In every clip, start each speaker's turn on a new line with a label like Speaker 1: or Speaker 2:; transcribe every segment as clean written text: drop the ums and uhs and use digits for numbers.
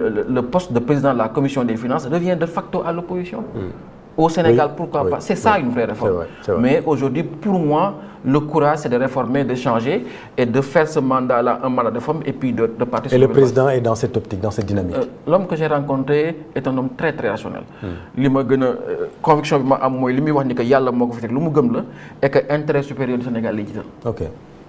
Speaker 1: le poste de président de la commission des finances revient de facto à l'opposition. Au Sénégal, pourquoi pas? C'est ça une vraie réforme.
Speaker 2: C'est vrai.
Speaker 1: Mais aujourd'hui, pour moi, le courage, c'est de réformer, de changer et de faire ce mandat-là un mandat de réforme et puis de partir
Speaker 2: sur le président est dans cette optique, dans cette dynamique.
Speaker 1: L'homme que j'ai rencontré est un homme très très rationnel. Li ma gën a conviction bi ma am mooy li muy wax ni que yàlla moo ko fi teg lu mu gëm la et que intérêt supérieur du Sénégal lay jiital.
Speaker 2: Ok.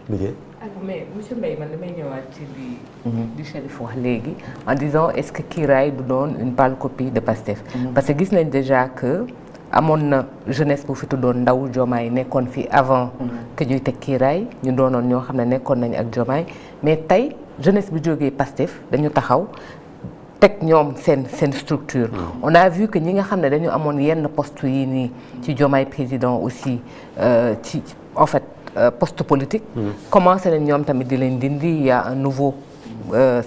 Speaker 2: Liggéey.
Speaker 3: Alors mais monsieur Mbaye man damay ñëwaat ci li Chérif wax léegi en disant est-ce que kiiraay du doon une pâle copie de Pastef. Parce que gis nañ déjà que amoon na jeunesse bu fi tuddoon ndaw Diomaye nekkoon fi avant que ñuy teg kiiraay ñu doonoon ñoo xam ne nekkoon nañu ak Diomaye mais tey jeunesse bi jógee Pastef dañu taxaw teg ñoom seen structure. On a vu que ñi nga xam ne dañu amoon yenn poste yi nii ci Diomaye président aussi ci en fait poste politique. commencé nañ ñoom tamit di leen dindi il y a un nouveau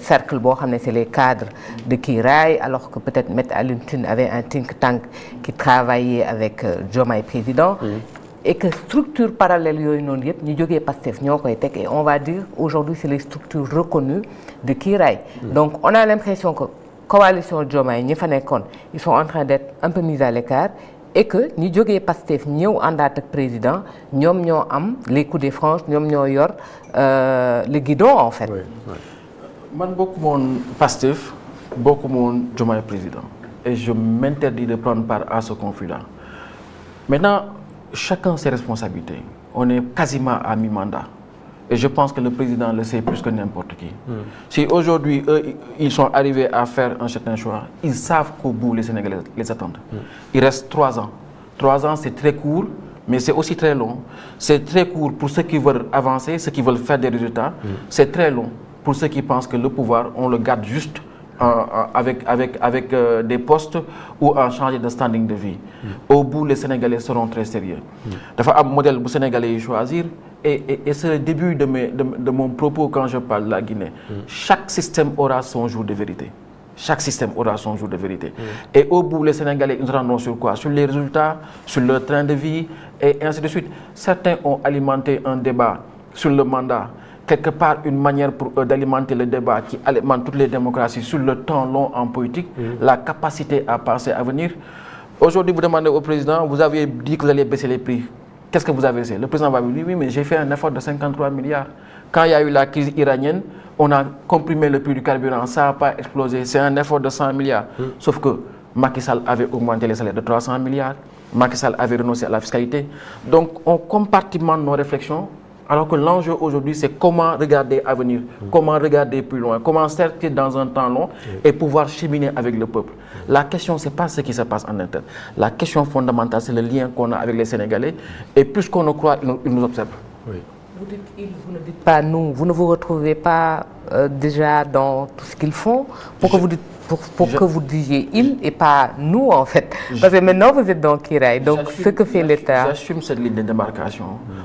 Speaker 3: cercle boo xam ne c'est les cadres de Kiiraay alors que peut-être Maître Alioune Tine avait un think tank qui travaillait avec Diomaye président. Et que structure parallèle yooyu noonu yëpp ñu jógee Pastef ñoo koy teg et on va dire aujourd'hui c'est les structures reconnues de Kiiraay. Donc on a l'impression que coalition Diomaye ñi fa nekkoon ils sont en train d'être un peu mis à l'écart et que ñi jógee Pastef ñëw àndaat ak président ñoom ñoo am les coups de franche ñoom ñoo yor le guidon en fait.
Speaker 1: Man bokkuma woon Pastef bokkuma woon Diomaye président et je m'interdis de prendre part à ce conflit-là. Maintenant, chacun ses responsabilités. On est quasiment à mi-mandat. Et je pense que le président le sait plus que n'importe qui. Si aujourd'hui, eux, ils sont arrivés à faire un certain choix, ils savent qu'au bout, les Sénégalais les attendent. Il reste 3 ans. 3 ans, c'est très court, mais c'est aussi très long. C'est très court pour ceux qui veulent avancer, ceux qui veulent faire des résultats. C'est très long pour ceux qui pensent que le pouvoir, on le garde juste avec des postes ou en changer de standing de vie. Au bout, les Sénégalais seront très sérieux. Il faut un modèle pour les Sénégalais choisir. Et c'est le début de mon propos quand je parle de la Guinée. Chaque système aura son jour de vérité. Chaque système aura son jour de vérité. Et au bout, les Sénégalais nous rendront sur quoi? Sur les résultats, sur leur train de vie, et ainsi de suite. Certains ont alimenté un débat sur le mandat. Quelque part, une manière pour eux d'alimenter le débat qui alimente toutes les démocraties sur le temps long en politique, la capacité à penser à venir. Aujourd'hui, vous demandez au président, vous avez dit que vous allez baisser les prix. Qu'est-ce que vous avez fait? Le président va vous dire, oui, mais j'ai fait un effort de 53 milliards. Quand il y a eu la crise iranienne, on a comprimé le prix du carburant, ça n'a pas explosé. C'est un effort de 100 milliards. Sauf que Macky Sall avait augmenté les salaires de 300 milliards. Macky Sall avait renoncé à la fiscalité. Donc, on compartimente nos réflexions. Alors que l'enjeu aujourd'hui, c'est comment regarder à venir, comment regarder plus loin, comment s'inscrire dans un temps long et pouvoir cheminer avec le peuple. La question, ce n'est pas ce qui se passe en interne. La question fondamentale, c'est le lien qu'on a avec les Sénégalais. Et plus qu'on nous croit, ils nous observent.
Speaker 3: Oui. Vous dites ils, vous ne dites pas nous. Vous ne vous retrouvez pas déjà dans tout ce qu'ils font pour que vous dites que vous disiez ils et pas nous en fait. Parce que maintenant vous êtes dans Kiiraay, donc ce que fait l'État.
Speaker 1: J'assume cette ligne de démarcation.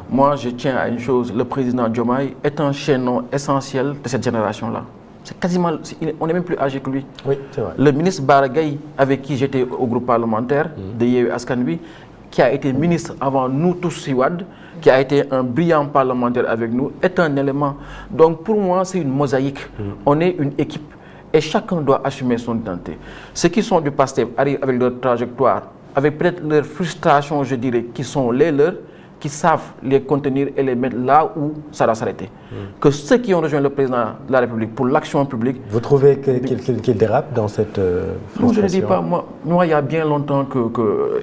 Speaker 1: Moi je tiens à une chose, le président Diomaye est un chaînon essentiel de cette génération-là. C'est quasiment, on n'est même plus âgé que lui.
Speaker 2: Oui, c'est vrai.
Speaker 1: Le ministre Bara Gaye, avec qui j'étais au groupe parlementaire de Yewwi Askan Wi, qui a été ministre avant nous tous Siwad, qui a été un brillant parlementaire avec nous, est un élément. Donc pour moi, c'est une mosaïque. On est une équipe. Et chacun doit assumer son identité. Ceux qui sont du Pastef arrivent avec leur trajectoire, avec peut-être leurs frustrations, je dirais, qui sont les leurs, qui savent les contenir et les mettre là où ça va s'arrêter. Que ceux qui ont rejoint le président de la République pour l'action publique...
Speaker 2: Vous trouvez qu'il dérape dans cette frustration?
Speaker 1: Non, je ne dis pas. Moi, il y a bien longtemps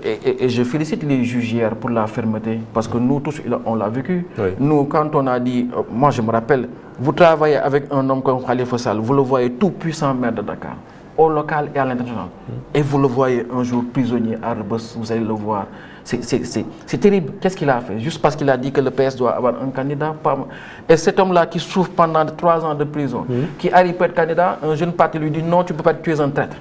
Speaker 1: et je félicite les juges hier pour la fermeté, parce que nous tous, on l'a vécu.
Speaker 2: Oui.
Speaker 1: Nous, quand on a dit... Moi, je me rappelle, vous travaillez avec un homme comme Khalifa Sall, vous le voyez tout puissant maire de Dakar, au local et à l'international. Et vous le voyez un jour prisonnier à Rebeuss, vous allez le voir. C'est terrible. Qu'est-ce qu'il a fait? Juste parce qu'il a dit que le PS doit avoir un candidat. Et cet homme-là qui souffre pendant 3 ans de prison, qui arrive pour être candidat, un jeune parti lui dit non, tu ne peux pas tuer un traître.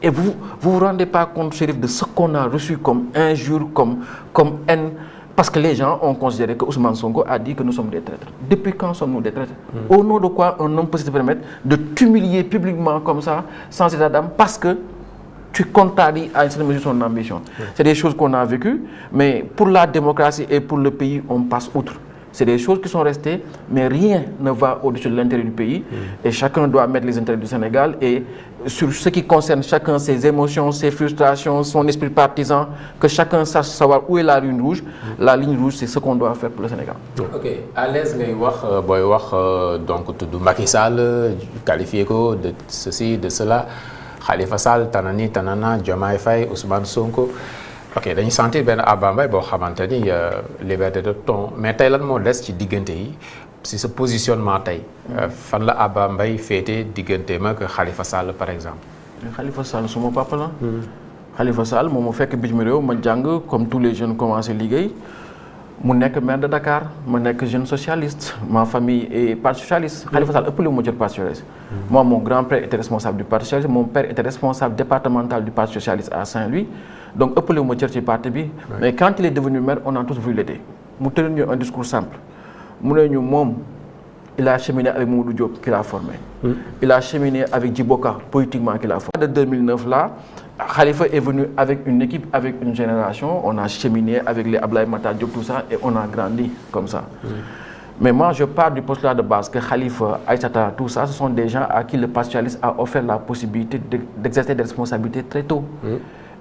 Speaker 1: Et vous vous rendez pas compte, Chérif, de ce qu'on a reçu comme injure, comme haine. Parce que les gens ont considéré que Ousmane Sonko a dit que nous sommes des traîtres. Depuis quand sommes-nous des traîtres? Au nom de quoi un homme peut se permettre de t'humilier publiquement comme ça, sans état d'âme, parce que tu contraries à une certaine mesure son ambition. C'est des choses qu'on a vécues, mais pour la démocratie et pour le pays, on passe outre. C'est des choses qui sont restées, mais rien ne va au-dessus de l'intérêt du pays. Et chacun doit mettre les intérêts du Sénégal. Et sur ce qui concerne chacun, ses émotions, ses frustrations, son esprit partisan, que chacun sache savoir où est la ligne rouge. La ligne rouge, c'est ce qu'on doit faire pour le Sénégal.
Speaker 4: Ok, à l'aise ngay wax booy wax donc tudd Macky Sall qualifié ko de ceci de cela Khalifa Sall tanani tanana Diomaye Faye Ousmane Sonko. Ok dañuy sentir benn Abba Mbaye boo xamante ni liberté de ton mais tey lan moo des ci diggante yi si sa positionnement tey fan la Abba Mbaye féete digganteem ak Khalifa Sall par exemple.
Speaker 1: Khalifa Sall suma papa la. Khalifa Sall moom mu fekk bitim réew ma jàng comme tous les jeunes commencé liggéey mu nekk maire de Dakar ma nekk jeune socialiste ma famille est parti socialiste. Khalifa Sall ëppale wu ma jël parti socialiste. Moi mon grand-père était responsable du parti socialiste mon père était responsable départemental du parti socialiste à Saint-Louis donc ëppale wu ma jël ci parti bi. Mais quand il est devenu maire on a tous voulu l'aider mu tëral ñu un discours simple mu ne ñu moom il a cheminé avec Mamadou Diop qui l'a formé. Il a cheminé avec Djiboka politiquement qui l'a formé. De 2009 là. Khalifa est venu avec une équipe, avec une génération. On a cheminé avec les Ablaye Matar Diop, tout ça, et on a grandi comme ça. Mais moi, je pars du postulat de base que Khalifa, Aïssata, tout ça, ce sont des gens à qui le Parti socialiste a offert la possibilité d'exercer des responsabilités très tôt.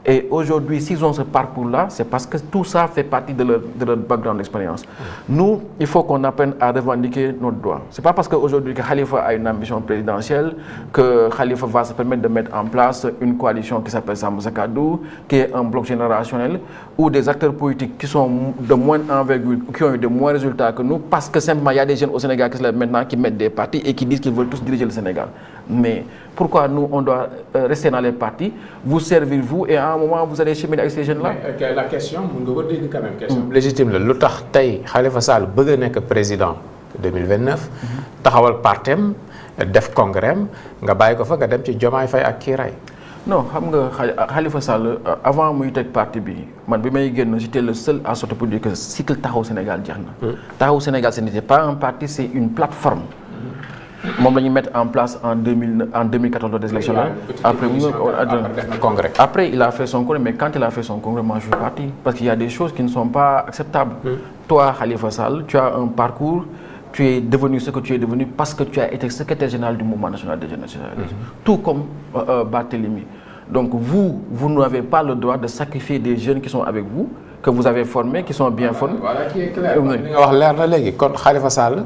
Speaker 1: Et aujourd'hui, s'ils ont ce parcours-là, c'est parce que tout ça fait partie de leur background d'expérience. Nous, il faut qu'on apprenne à revendiquer notre droit. Ce n'est pas parce qu'aujourd'hui que Khalifa a une ambition présidentielle que Khalifa va se permettre de mettre en place une coalition qui s'appelle Sàmm Sa Kàddu, qui est un bloc générationnel, ou des acteurs politiques qui sont de moindre envergure, qui ont eu de moins résultats que nous, parce que simplement il y a des jeunes au Sénégal qui se lèvent maintenant, qui mettent des partis et qui disent qu'ils veulent tous diriger le Sénégal. Mais pourquoi nous, on doit rester dans les partis, vous servir vous, et à un moment, vous allez cheminer avec ces jeunes-là?
Speaker 4: La question, vous devez dire quand même, question légitime. Le tax tay Khalifa Sall bëgg nekk président 2029, taxawal partem, def congrès, nga bàyyi ko fa nga dem ci Diomaye Faye ak Kiray.
Speaker 1: Non, xam nga Khalifa Sall avant muy teg parti bi man bi may génn j'étais le seul à sortir pour dire que cycle Taxawu Sénégal jeex na. Taxawu Sénégal ce n'était pas un parti, c'est une plateforme. moom la ñu mettre en place en 2014 lors des élections là. Après il a fait son congrès mais quand il a fait son congrès moi je suis parti parce qu'il y a des choses qui ne sont pas acceptables. Toi Khalifa Sall tu as un parcours, tu es devenu ce que tu es devenu parce que tu as été secrétaire général du mouvement national des jeunes socialistes. Tout comme Barthélémy. Donc vous n'avez pas le droit de sacrifier des jeunes qui sont avec vous, que vous avez formés, qui sont bien formés.
Speaker 4: Voilà qui est clair. Li nga wax leer na léegi kon Khalifa Sall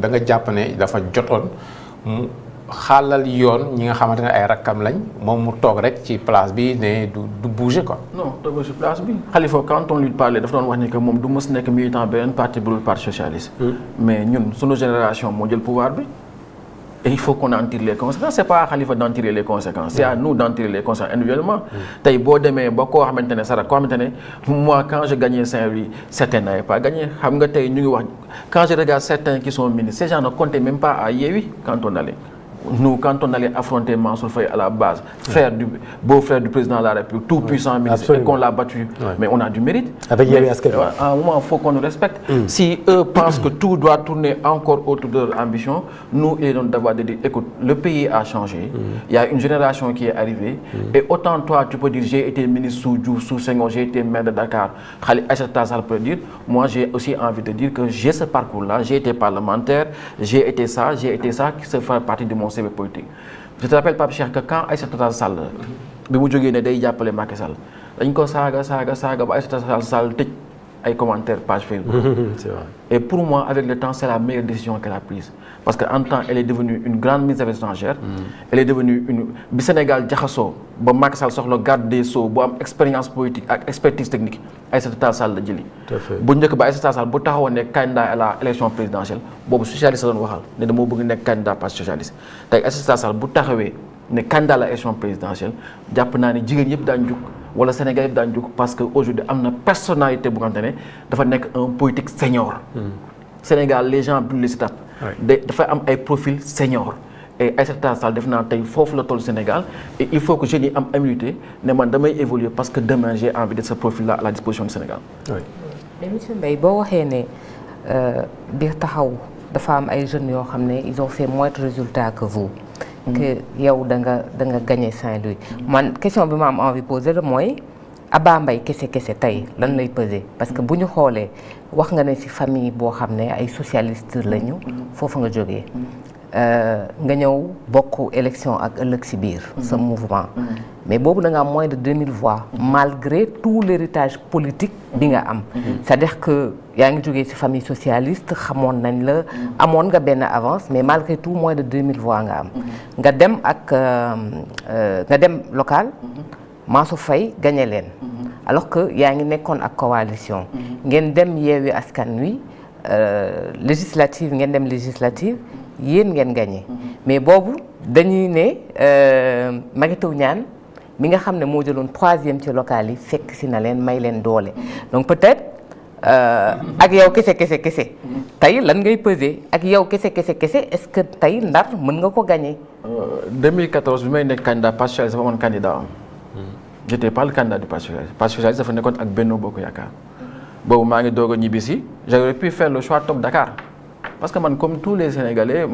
Speaker 4: da nga jàpp ne dafa jotoon mu xaalal yoon ñi nga xamante ne ay rakkam lañ moom mu toog rek ci place bi ne du bouger quoi.
Speaker 1: Non toog ci place bi Khalifa quand on lui parlait dafa doon wax ni que moom du mës nekk militant beneen parti bu dul parti socialiste. Mais ñun sunu génération moo jël pouvoir bi. Et il faut qu'on en tire les conséquences. C'est pas à Khalifa d'en tirer les conséquences. C'est à nous d'en tirer les conséquences individuellement. Tey boo demee ba koo xamante ne Sara koo xamante ne moi quand je gagnais Saint-Louis certains n'avaient pas gagné xam nga tey ñu ngi wax quand je regarde certains qui sont ministres ces gens ne comptaient même pas à Yewwi quand on allait. Nous, quand on allait affronter Mansour Faye à la base, beau-frère du président de la République, tout puissant ministre, et qu'on l'a battu, mais on a du mérite.
Speaker 2: Avec Yewwi Askan Wi.
Speaker 1: À un moment, il faut qu'on nous respecte. Si eux pensent que tout doit tourner encore autour de leur ambition, nous, il est donc d'avoir de dire, écoute, le pays a changé, il y a une génération qui est arrivée, et autant toi, tu peux dire, j'ai été ministre sous Diouf, sous Senghor, j'ai été maire de Dakar, Aïssata Tall peut dire, moi j'ai aussi envie de dire que j'ai ce parcours-là, j'ai été parlementaire, j'ai été ça, qui se fait partie de mon CV politique. Je te rappelle Pape Cheikh que quand Aïssata Sall bi mu jógee ne day jàppale Macky Sall dañ ko saaga ba Aïssata Sall tëj ay commentaires page Facebook.
Speaker 2: C'est vrai.
Speaker 1: Et pour moi avec le temps c'est la meilleure décision qu'elle a prise parce que en temps elle est devenue une grande ministre des Affaires étrangères. Elle est devenue bi Sénégal jaxasoo ba Macky Sall soxla garde des Sceaux bu am expérience politique ak expertise technique Aïssata Sall la jëli. bu njëkk ba Aïssata Sall bu taxawoon ne candidat à la élection présidentielle boobu socialiste la doon waxal ne dama bëgg nekk candidat parti socialiste tey Aïssata Sall bu taxawee ne candidat à la élection présidentielle jàpp naa ne jigéen yëpp daan jug wala Sénégal yëpp daan jug parce que aujourd'hui am na personnalité bu nga xamante ne dafa nekk un politique senior. Sénégal les gens brûlent les étapes. dafa am ay profil senior. Et Aïssata Tall def naa tey foofu la toll Sénégal et il faut que jeunes yi am humilité ne man damay évoluer parce que demain j'ai envie de ce profil là à la disposition du Sénégal.
Speaker 3: Mais monsieur Mbaye boo waxee ne biir taxaw dafa am ay jeunes yoo xam ne ils ont fait moins de résultats que vous. que yow da nga gagné Saint-Louis. man question bi ma am envie poser la mooy Abba Mbaye kese tey lan lay peser parce que bu ñu xoolee wax nga ne ci famille boo xam ne ay socialistes lañu foofu nga jógee nga ñëw bokk élection ak ëllëg ci biir ce mouvement mais boobu da nga am moins de 2000 voix malgré tout l'héritage politique bi nga am c'est-à-dire que yaa ngi jógee ci famille socialiste xamoon nañ la amoon nga benn avance mais malgré tout moins de 2000 voix nga am nga dem ak nga dem local Mansour Faye gagné leen alors que yaa ngi nekkoon ak coalition ngeen dem Yewwi Askan Wi législative ngeen dem législative yéen ngeen gagné mais boobu dañuy ne Mary Teuw Niane mi nga xam ne moo jëloon 3e ci local yi fekk si na leen may leen doole donc peut-être ak yow kese tey lan ngay peser ak yow kese est-ce que tey Ndar mën nga ko gagné.
Speaker 1: 2014 bi may nekk candidat Parti socialiste dafa amoon candidat am. j'étais pas le candidat du Parti socialiste. Parti socialiste dafa nekkoon ak Benno Bokk Yaakaar boobu maa ngi doog a ñibbisi j'aurais pu faire le choix toog Dakar. Parce que man comme tous les Sénégalais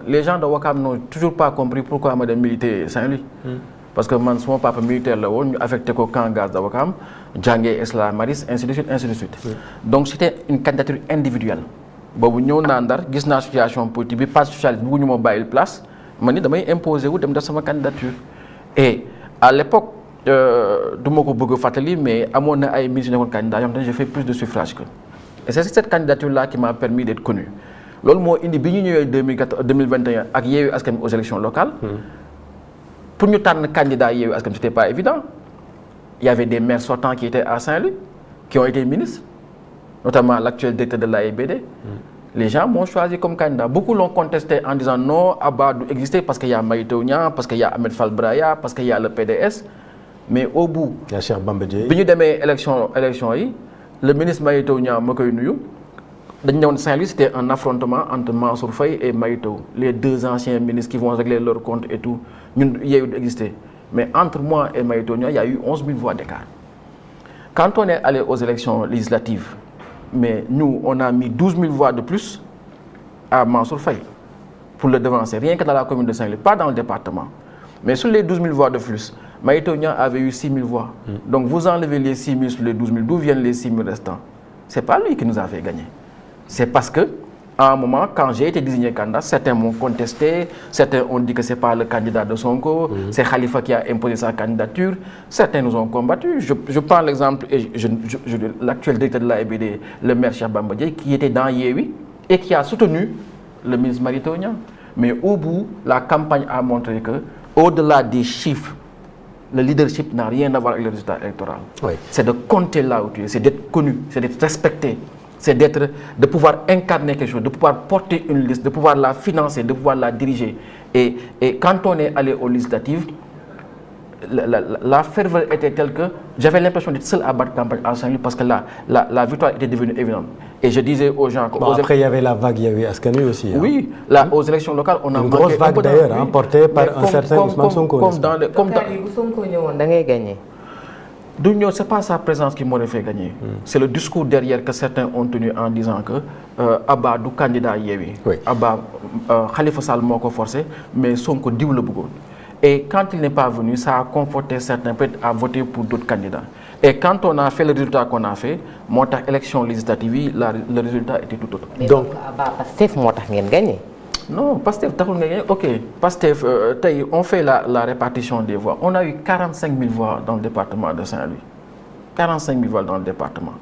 Speaker 1: les gens de Ouakam n'ont toujours pas compris pourquoi ma dem militer Saint-Louis. Parce que man suma papa militaire la woon ñu affecté ko camp gaz de Ouakam jàngee Esla Maris ainsi de suite. Donc c'était une candidature individuelle. boobu ñëw naa Ndar gis naa situation politique bi Parti socialiste bëgguñu ma bàyyil place man ni damay imposer wu dem def sama candidature. Et à l'époque du ma ko bëgg a fàttali mais amoon na ay ministres yu nekkoon candidat yoo xam ne j'ai fait plus de suffrages que. Et c'est cette candidature-là qui m'a permis d'être connu. loolu moo indi bi ñu ñëwee 2021 ak Yewwi Askan Wi aux élections locales. pour ñu tànn candidat Yewwi Askan Wi c'était pas évident. Il y avait des maires sortants qui étaient à Saint-Louis qui ont été ministres, notamment l'actuel directeur de l'AIBD. Les gens m'ont choisi comme candidat. Beaucoup l'ont contesté en disant non, Abba doit exister parce qu'il y a Mary Teuw Niane, parce qu'il y a Ahmed Fall Braya, parce qu'il y a le PDS. Mais au bout,
Speaker 2: il y a Cheikh Bamba Dièye.
Speaker 1: bi ñu demee élection yi le ministre Mary Teuw Niane ma koy nuyu dañu ñëwoon Saint-Louis c'était un affrontement entre Mansour Faye et Mary Teuw, les deux anciens ministres qui vont régler leur compte et tout ñun Yewwi existé. Mais entre moi et Mary Teuw Niane il y a eu 11 000 voix d'écart. Quand on est allé aux élections législatives, mais nous on a mis 12 000 voix de plus à Mansour Faye pour le devancer, rien que dans la commune de Saint-Louis, pas dans le département. Mais sur les 12 000 voix de plus, Mary Teuw Niane avait eu 6 000 voix. Donc vous enlevez les 6 000 sur les 12 000, d'où viennent les 6 000 restants? C'est pas lui qui nous a fait gagner. C'est parce que à un moment, quand j'ai été désigné candidat, certains m'ont contesté, certains ont dit que c'est pas le candidat de Sonko, c'est Khalifa qui a imposé sa candidature, certains nous ont combattus. Je prends l'exemple, et l'actuel directeur de l'AIBD, le maire Cheikh Bamba Dièye, qui était dans Yewwi et qui a soutenu le ministre Mary Teuw Niane. Mais au bout, la campagne a montré que, au-delà des chiffres, le leadership n'a rien à voir avec le résultat électoral. Oui. C'est de compter là où tu es, c'est d'être connu, c'est d'être respecté. C'est de pouvoir incarner quelque chose, de pouvoir porter une liste, de pouvoir la financer, de pouvoir la diriger. Et quand on est allé aux législatives, la ferveur était telle que j'avais l'impression d'être seul à battre campagne à Saint-Louis parce que la victoire était devenue évidente. Et je disais aux gens...
Speaker 2: Bon, après, il y avait la vague Yewwi Askan Wi aussi.
Speaker 1: Oui, là, aux élections locales, on a
Speaker 2: une grosse vague d'ailleurs, portée par un certain Ousmane Sonko.
Speaker 3: Comme Sonko ñëwoon da ngay gagner.
Speaker 1: D'union, c'est pas sa présence qui m'aurait fait gagner. C'est le discours derrière que certains ont tenu en disant que Abba du candidat Yewwi. Oui. Abba Khalifa Sall moo ko forcé, mais Sonko diw la bëggoon. Et quand il n'est pas venu, ça a conforté certains peut-être à voter pour d'autres candidats. Et quand on a fait le résultat qu'on a fait, moo tax élection législative, le résultat était tout autre.
Speaker 3: Mais donc Abba Pastef moo tax ngeen gagné.
Speaker 1: Non, Pastef taxul nga gagné. Ok, Pastef tey on fait la répartition des voix. On a eu 45 000 voix dans le département de Saint-Louis. 45 000 voix dans le département.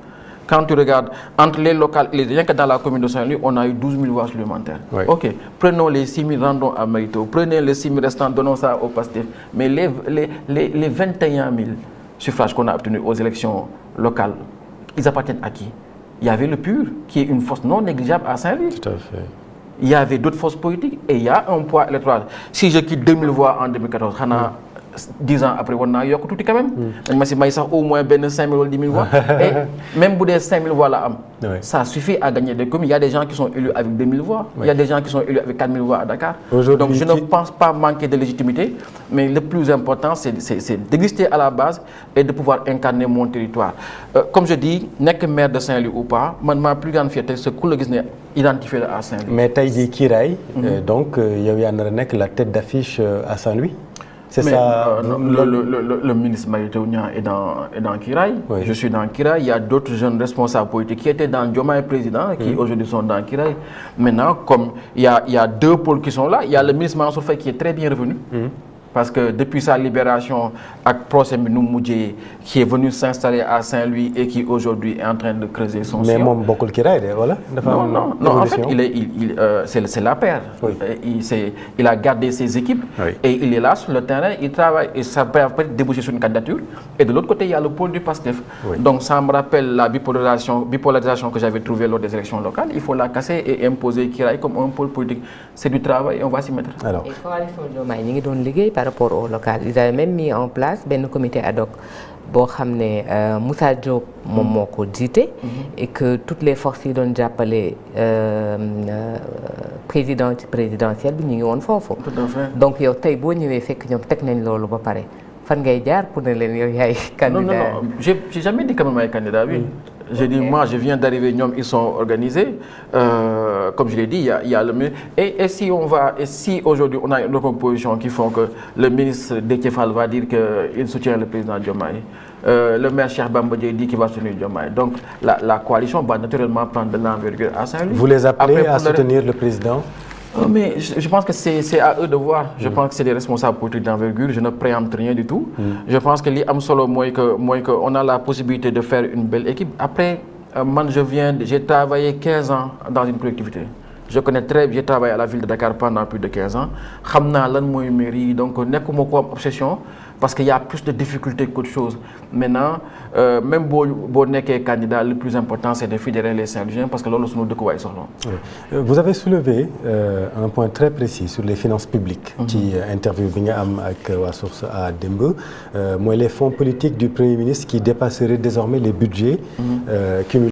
Speaker 1: Quand tu regardes entre les locales, rien que dans la commune de Saint-Louis, on a eu 12 000 voix supplémentaires. Oui. Ok, prenons les 6 000, rendons à Mary Teuw. Prenez les 6 000 restants, donnons ça au Pastef. Mais les 21 000 suffrages qu'on a obtenus aux élections locales, ils appartiennent à qui? Il y avait le PUR, qui est une force non négligeable à Saint-Louis.
Speaker 2: Tout à fait.
Speaker 1: Il y avait d'autres forces politiques et il y a un poids électoral. Si je quitte 2000 voix en 2014, 10 ans après, on a eu tout quand même. Au moins 5 000 ou 10 000 voix. Et même si 5 000 voix là, ça suffit à gagner des communes. Il y a des gens qui sont élus avec 2 000 voix. Il y a des gens qui sont élus avec 4 000 voix à Dakar. Donc je ne pense pas manquer de légitimité. Mais le plus important, c'est d'exister à la base et de pouvoir incarner mon territoire. Comme je dis, n'est que maire de Saint-Louis ou pas, ma plus grande fierté, c'est que le Guisne identifié à Saint-Louis.
Speaker 2: Mais Taïdi Kiray, donc, il y a eu la tête d'affiche à Saint-Louis. C'est ça.
Speaker 1: Le ministre Mary Teuw Niane est dans Kiraay. Oui. Je suis dans Kiraay. Il y a d'autres jeunes responsables politiques qui étaient dans Diomaye président, qui aujourd'hui sont dans Kiraay. Maintenant, comme il y a deux pôles qui sont là, il y a le ministre Mansour Faye qui est très bien revenu. Parce que depuis sa libération, avec procès Minou Moudjé, qui est venu s'installer à Saint-Louis et qui aujourd'hui est en train de creuser son sillon.
Speaker 2: Mais mon beaucoup Kiraay, voilà.
Speaker 1: Non, en fait, c'est la paire. Oui. Il a gardé ses équipes et il est là sur le terrain, il travaille et ça peut déboucher sur une candidature. Et de l'autre côté, il y a le pôle du PASTEF. Oui. Donc ça me rappelle la bipolarisation que j'avais trouvée lors des élections locales. Il faut la casser et imposer Kiraay comme un pôle politique. C'est du travail et on va s'y mettre.
Speaker 3: Alors. Et coalition Diomaye, ñi ngi doon liggéey par rapport au local. Ils avaient même mis en place un comité ad hoc boo xam ne Moussa Diop moom moo ko jiite et que toutes les forces yi doon jàppale présidentielle bi ñu ngi woon foofu. Donc yow tey boo ñëwee fekk ñoom teg nañ loolu ba pare fan ngay jaar pour ne leen yow yaay candidat.
Speaker 1: Non, j'ai jamais dit que même maay candidat oui. J'ai dit, moi, je viens d'arriver, ils sont organisés. Comme je l'ai dit, il y a le mieux. Et si aujourd'hui on a une composition qui font que le ministre Déthié Fall va dire qu'il soutient le président Diomaye, le maire Cheikh Bamba Dièye dit qu'il va soutenir Diomaye. Donc la coalition va naturellement prendre de l'envergure à Saint-Louis.
Speaker 2: Vous les appelez à soutenir le président?
Speaker 1: Mais je pense que c'est à eux de voir. Je pense que c'est des responsables politiques d'envergure. Je ne préempte rien du tout. Je pense que l'IAM Solo, on a la possibilité de faire une belle équipe. Après, moi, j'ai travaillé 15 ans dans une collectivité. Je connais très bien, j'ai travaillé à la ville de Dakar pendant plus de 15 ans. Je sais ce que mairie, donc je n'ai pas obsession parce qu'il y a plus de difficultés qu'autre chose. Maintenant, même si vous êtes candidat, le plus important c'est de fédérer les Saint-Louisiens parce que là, nous sommes.
Speaker 2: Vous avez soulevé un point très précis sur les finances publiques qui interview avec la source à Dembe. Moi, les fonds politiques du Premier ministre qui dépasseraient désormais les budgets cumulés.